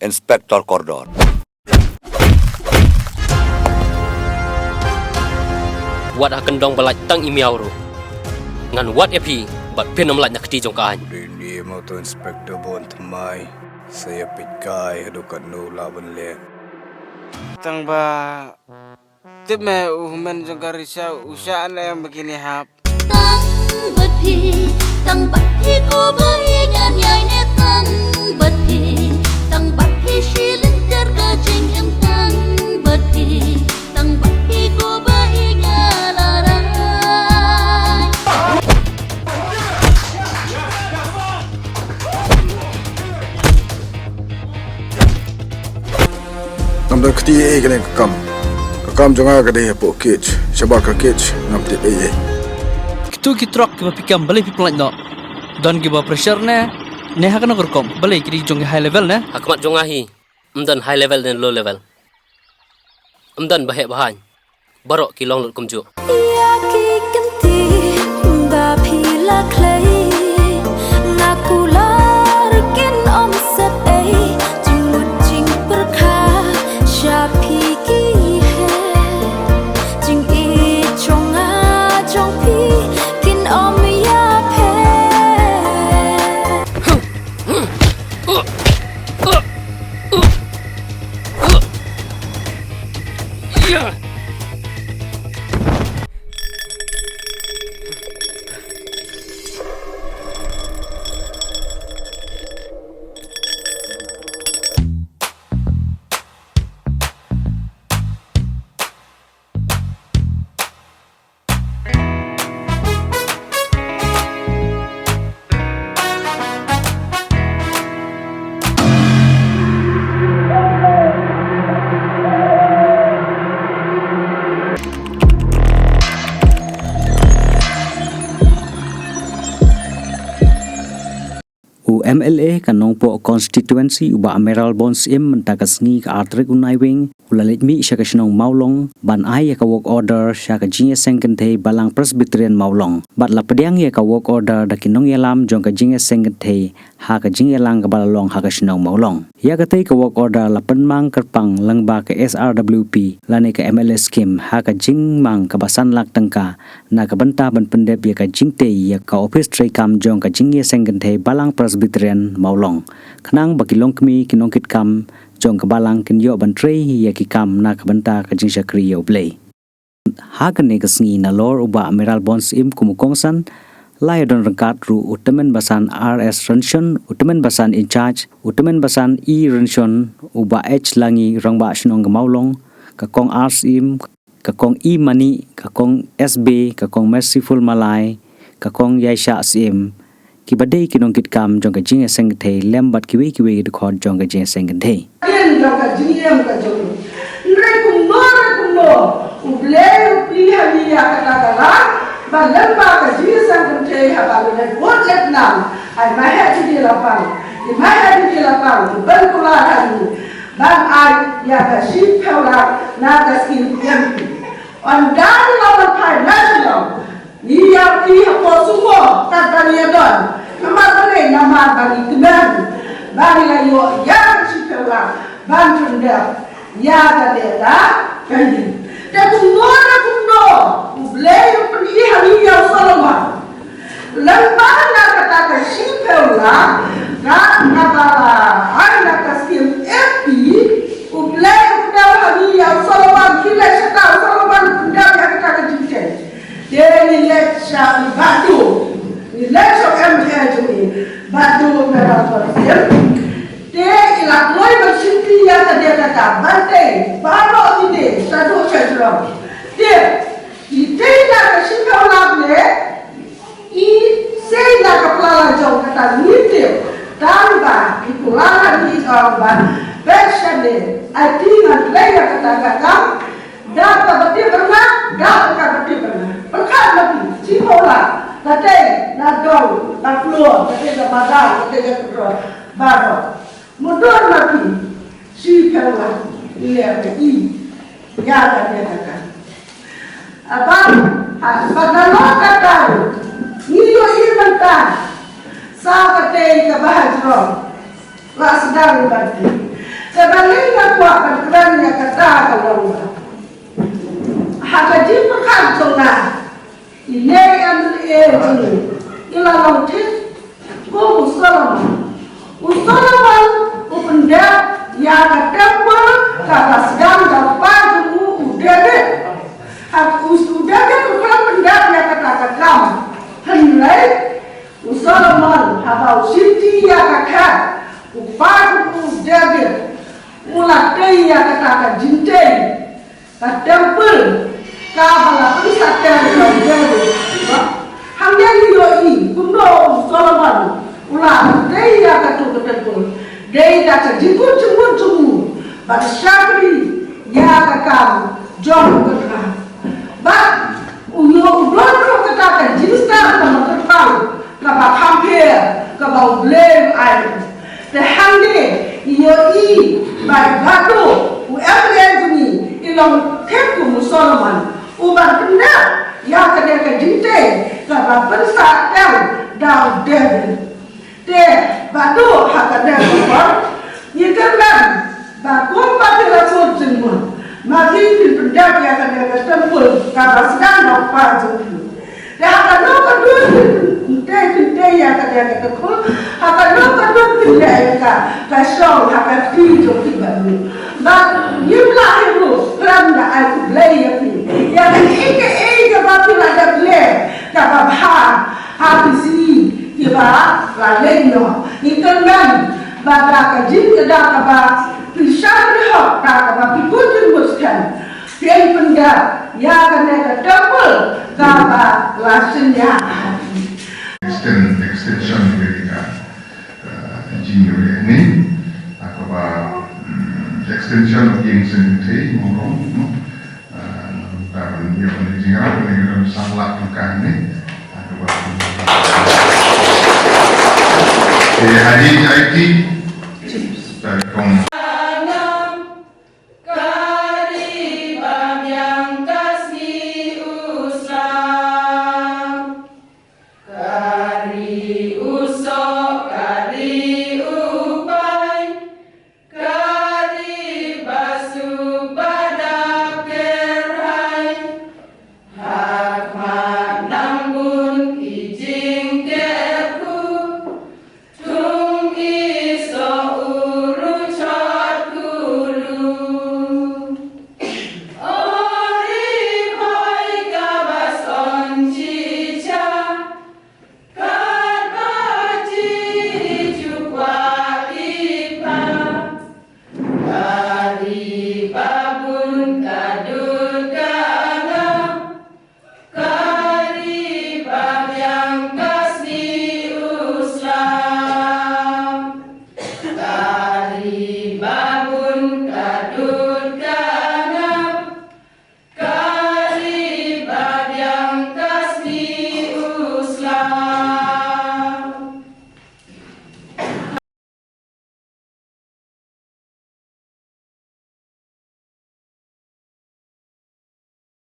Inspektor Kordon. Wat akan dong belaj tang imiau ru. Ngan wat epi bat pinam laj nak ti jong ka. Ini mau tu inspektor bon temai. Saya pikai adukan nu lawan le. Tang ba tip me umen jong karisa usaan yang begini hap. Tang bat hi ko bai ngan yai ne tang bat hi shilin ter ka jing em tang bat hi ko bai ngalarai. Namda keti kene kakam jangan kade po kich shabak kich namti ye. Tu kitrok ke pikam balai people like no don give pressure ne hakana korkom balai kiri jong high level ne Hakmat jong ahi. Umdan high level dan low level. Umdan bahek bahan. Barok ki long lut kumju. Ya ki kenti ba phila clay nakular kin om sap ai jimut jing perkha shapi ki hai jing e chonga jong pi kin om ya phe. MLA kanong po constituency uba Emerald Bonds im mentakas ngi ka artrik unai wing ulalit mi siya kasinong maulong ban ay ka work order siya ka jinge sengkente balang Presbyterian maulong bat lapadiang ya ka work order da kinong yalam jong ka jinge sengkente ha ka jinge lang ka balalong ha kasinong maulong ya ka ka work order lapan mang kerpang langba ka SRWP lani ka MLA scheme ha ka jing mang ka basan lak tengka na ka benta ban pendep ya ka jingte ya ka office tray kam jong ka jinge sengkente balang Presbyterian maulong kenang bakilong kami kinong kit kam jong kabalang kin yo bantrei ya ki kam na kabanta ka jing shakri yo play ha kan ne kasngi na lor uba Emerald Bonds im kumukongsan lai don rangkat ru utamen basan RS Renshon utamen basan in charge utamen basan E Renshon uba H langi rangba shnong maulong ka kong Rs im ka kong E Money ka kong SB ka kong Merciful Malay ka kong Yaisha sim ki badai kinong kit kam jong ka jing sengte lembat kiwe de khod jong ka jing sengte Ken jong ka jing ka jong re kumno uble pi haliya kata ba lemba ka jing sengte ha ba le bot let nam ai ma ha ti la pang ma ha ti la pang ban kula han ban ai ya ka shi phela na ka skin MP on dan la ban pai national iya pi ko sumo kata dia don nama balik nama bagi keban bagi layu yang sifela bantu dia ya kadeta kaji dia kumno boleh pergi hari yang selama lembar nak kata ke sifela nak kata anak kasih epi boleh kita hari yang selama kita sekal selama dia kata ke jincen dia ni lecah batu election MH ni batu merah persen dia ilah loi bersinti ya tadi kata bantai baru ini satu cedera dia nak bersinti orang ni saya nak kepala jauh kata ni tambah ikulah ni orang version ni artinya player kata dapat betul pernah dapat betul pernah perkara lebih cipola Tadi na dong, na floor, tadi na madal, tadi na kedua, baru. Mundur lagi, si keluar, dia pergi, ya tadi kata. Apa? Pada lo kata, niyo inventa, sa kata ke bahas ro, lah sedang berarti. sebaliknya kuat kerennya kata kalau haka ji perkan songa ile yang ini ilalong tis ko Usalaman upenda ya katapa kata sedang dapat dulu udede aku udede bukan benda ya kata kam henry Usalaman habau siti ya kakak upah udede mulai ya kata jinte katempel kabala pisatkan udede hanya yoi kuno Usalaman ulah daya katu ketentu daya kata jikut cemu pada syakri ya kakam jom ketah bat uyo ublono kata jinsta nama terpang kaba hampir kaba blame air tehande iyo i bai batu u evidence ilong tepu Solomon ubar kena ya kata jinte kaba persatan daun David te batu hakada kor yikan ba ko pati la so jinmo ma ki pil pendap ya kada ka tempul ka basdan no pa jinmo te hakada no ka du te ya kada ka ko hakada no ka du ya ka show hakada ti jo ti ba ni ba yimla hibu kranda ai ku blay ya ni ya ni ke ba ti la da blay ka ba ha si kiba raleno ikan bada kajin kada kaba pisah ho kaba pikutun muskan pian penda ya kana double kaba lasenya extension ketika engineer ini kaba extension yang sendiri ngomong karena dia menjingat dengan sangat bukan ini kaba hari IT dari